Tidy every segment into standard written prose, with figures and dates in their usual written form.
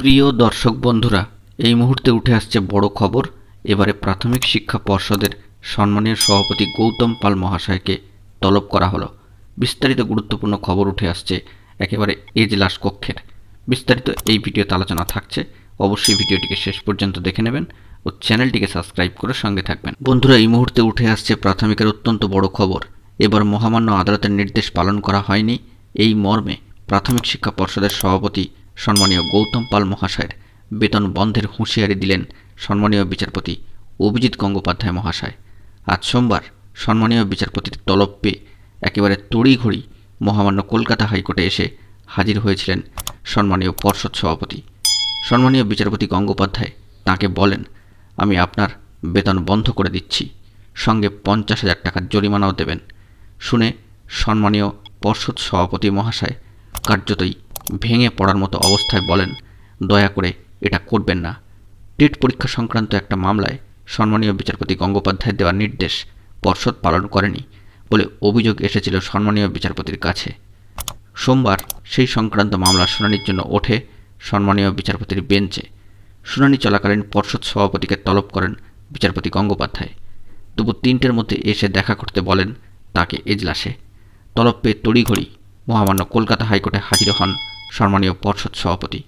প্রিয় দর্শক বন্ধুরা, এই মুহূর্তে উঠে আসছে বড় খবর। এবারে প্রাথমিক শিক্ষা পর্ষদের সম্মানীয় সভাপতি গৌতম পাল মহাশয়কে তলব করা হলো। বিস্তারিত গুরুত্বপূর্ণ খবর উঠে আসছে একেবারে এজলাস কক্ষের। বিস্তারিত এই ভিডিওতে আলোচনা থাকছে, অবশ্যই ভিডিওটিকে শেষ পর্যন্ত দেখে নেবেন ও চ্যানেলটিকে সাবস্ক্রাইব করে সঙ্গে থাকবেন। বন্ধুরা, এই মুহূর্তে উঠে আসছে প্রাথমিকের অত্যন্ত বড় খবর। এবার মহামান্য আদালতের নির্দেশ পালন করা হয়নি, এই মর্মে প্রাথমিক শিক্ষা পর্ষদের সভাপতি সম্মানীয় গৌতম পাল মহাশয়ের বেতন বন্ধের হুঁশিয়ারি দিলেন সম্মানীয় বিচারপতি অভিজিৎ গঙ্গোপাধ্যায় মহাশয়। আজ সোমবার সম্মানীয় বিচারপতির তলব পেয়ে একেবারে তড়িঘড়ি মহামান্য কলকাতা হাইকোর্টে এসে হাজির হয়েছিলেন সম্মানীয় পর্ষদ সভাপতি। সম্মানীয় বিচারপতি গঙ্গোপাধ্যায় তাঁকে বলেন, আমি আপনার বেতন বন্ধ করে দিচ্ছি, সঙ্গে 50,000 টাকার জরিমানাও দেবেন। শুনে সম্মানীয় পর্ষদ সভাপতি মহাশয় কার্যতই ভেঙে পড়ার মতো অবস্থায় বলেন, দয়া করে এটা করবেন না। টেট পরীক্ষা সংক্রান্ত একটা মামলায় সম্মানীয় বিচারপতি গঙ্গোপাধ্যায়ের দেওয়া নির্দেশ পর্ষদ পালন করেনি বলে অভিযোগ এসেছিল সম্মানীয় বিচারপতির কাছে। সোমবার সেই সংক্রান্ত মামলার শুনানির জন্য ওঠে সম্মানীয় বিচারপতির বেঞ্চে। শুনানি চলাকালীন পর্ষদ সভাপতিকে তলব করেন বিচারপতি গঙ্গোপাধ্যায়। দুপুর 3টের মধ্যে এসে দেখা করতে বলেন তাকে এজলাসে। তলব পেয়ে তড়িঘড়ি মহামান্য কলকাতা হাইকোর্টে হাজির হন সম্মানীয় পর্ষদ সভাপতি।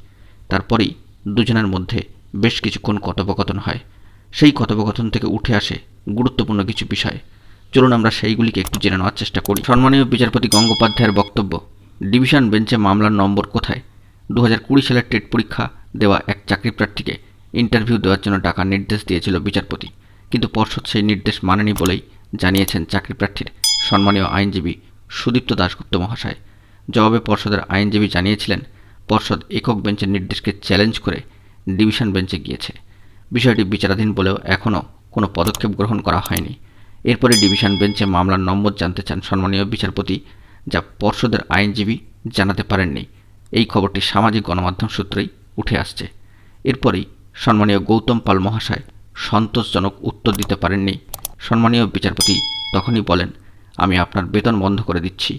তারপরেই দুজনের মধ্যে বেশ কিছুক্ষণ কথোপকথন হয়। সেই কথোপকথন থেকে উঠে আসে গুরুত্বপূর্ণ কিছু বিষয়। চলুন আমরা সেইগুলিকে একটু জেনে নেওয়ার চেষ্টা করি। সম্মানীয় বিচারপতি গঙ্গোপাধ্যায়ের বক্তব্য, ডিভিশন বেঞ্চে মামলার নম্বর কোথায়? 2020 সালের টেট পরীক্ষা দেওয়া এক চাকরি প্রার্থীকে ইন্টারভিউ দেওয়ার জন্য ডাকার নির্দেশ দিয়েছিল বিচারপতি, কিন্তু পর্ষদ সেই নির্দেশ মানেনি বলেই জানিয়েছেন চাকরি প্রার্থীর সম্মানীয় আইনজীবী সুদীপ্ত দাশগুপ্ত মহাশয়। জবাবে পর্ষদের আইনজীবী জানিয়েছিলেন, পর্ষদ একক বেঞ্চের নির্দেশকে চ্যালেঞ্জ করে ডিভিশন বেঞ্চে গিয়েছে। বিষয়টি বিচারাধীন বলেও এখনও কোনো পদক্ষেপ গ্রহণ করা হয়নি। এরপরে ডিভিশন বেঞ্চে মামলার নম্বর জানতে চান সম্মানীয় বিচারপতি, যা পর্ষদের আইনজীবী জানাতে পারেননি। এই খবরটি সামাজিক গণমাধ্যম সূত্রেই উঠে আসছে। এরপরেই সম্মানীয় গৌতম পাল মহাশয় সন্তোষজনক উত্তর দিতে পারেননি। সম্মানীয় বিচারপতি তখনই বলেন, আমি আপনার বেতন বন্ধ করে দিচ্ছি,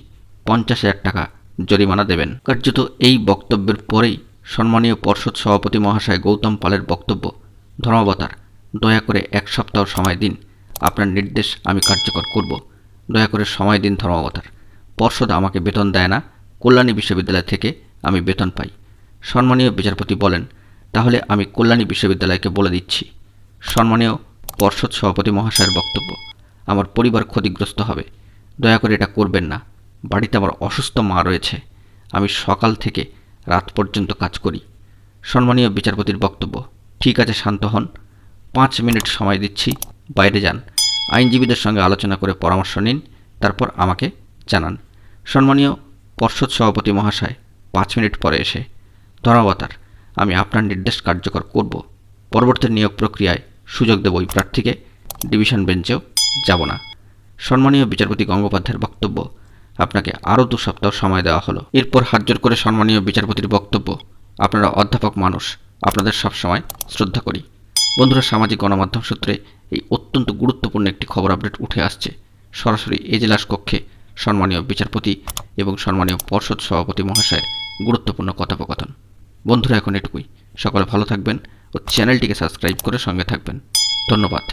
50,000 টাকা জরিমানা দেবেন। কার্যত এই বক্তব্যের পরেই সম্মানীয় পর্ষদ সভাপতি মহাশয় গৌতম পালের বক্তব্য, ধর্মাবতার, দয়া করে 1 সপ্তাহ সময় দিন, আপনার নির্দেশ আমি কার্যকর করব। দয়া করে সময় দিন ধর্মাবতার। পর্ষদ আমাকে বেতন দেয় না, কল্যাণী বিশ্ববিদ্যালয় থেকে আমি বেতন পাই। সম্মানীয় বিচারপতি বলেন, তাহলে আমি কল্যাণী বিশ্ববিদ্যালয়কে বলে দিচ্ছি। সম্মানীয় পর্ষদ সভাপতি মহাশয়ের বক্তব্য, আমার পরিবার ক্ষতিগ্রস্ত হবে, দয়া করে এটা করবেন না। বাড়িতে আমার অসুস্থ মা রয়েছে, আমি সকাল থেকে রাত পর্যন্ত কাজ করি। সম্মানীয় বিচারপতির বক্তব্য, ঠিক আছে, শান্ত হন, 5 মিনিট সময় দিচ্ছি, বাইরে যান, আইনজীবীদের সঙ্গে আলোচনা করে পরামর্শ নিন, তারপর আমাকে জানান। সম্মানীয় পর্ষদ সভাপতি মহাশয় 5 মিনিট পরে এসে, ধর্মাবতার, আমি আপনার নির্দেশ কার্যকর করব। পরবর্তী নিয়োগ প্রক্রিয়ায় সুযোগ দেব ওই প্রার্থীকে, ডিভিশন বেঞ্চেও যাব না। সম্মানীয় বিচারপতি গঙ্গোপাধ্যায়ের বক্তব্য, আপনাকে আরও 2 সপ্তাহ সময় দেওয়া হলো। এরপর হাতজোড় করে সম্মানীয় বিচারপতির বক্তব্য, আপনারা অধ্যাপক মানুষ, আপনাদের সবসময় শ্রদ্ধা করি। বন্ধুরা, সামাজিক গণমাধ্যম সূত্রে এই অত্যন্ত গুরুত্বপূর্ণ একটি খবর আপডেট উঠে আসছে সরাসরি এজলাস কক্ষে সম্মানীয় বিচারপতি এবং সম্মানীয় পর্ষদ সভাপতি মহাশয়ের গুরুত্বপূর্ণ কথোপকথন। বন্ধুরা, এখন এটুকুই। সকলে ভালো থাকবেন ও চ্যানেলটিকে সাবস্ক্রাইব করে সঙ্গে থাকবেন। ধন্যবাদ।